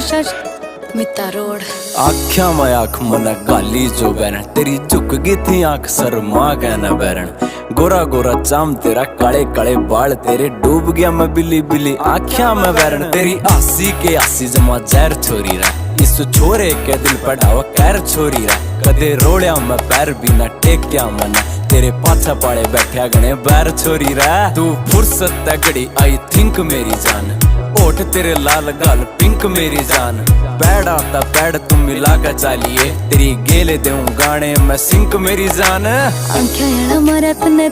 शश मिता रोड आख्या में आंख मन गाली जो बैरण तेरी झुक गई थी आंख शर्मा कहना बैरण गोरा गोरा चाम तेरा काले काले बाल तेरे डूब गया मैं बिल्ली बिल्ली आख्या में बैरण तेरी आसी के आसी जमा जहर छोरी रहा इस छोरे के दिल पढ़ावा कैर छोरी रहा कदे रोड़िया में पैर बिना टेक्या मना तेरे पाछा पाड़े बैठा गणे बैर छोरी रहा तू फुर्सत तगड़ी आई थिंक मेरी जान ओठ तेरे लाल गाल पिंक मेरी जान पैड आता पैड तुम मिला कर चालिए तेरी गेले दूं गाने में सिंक मेरी जान आंखें मरत ने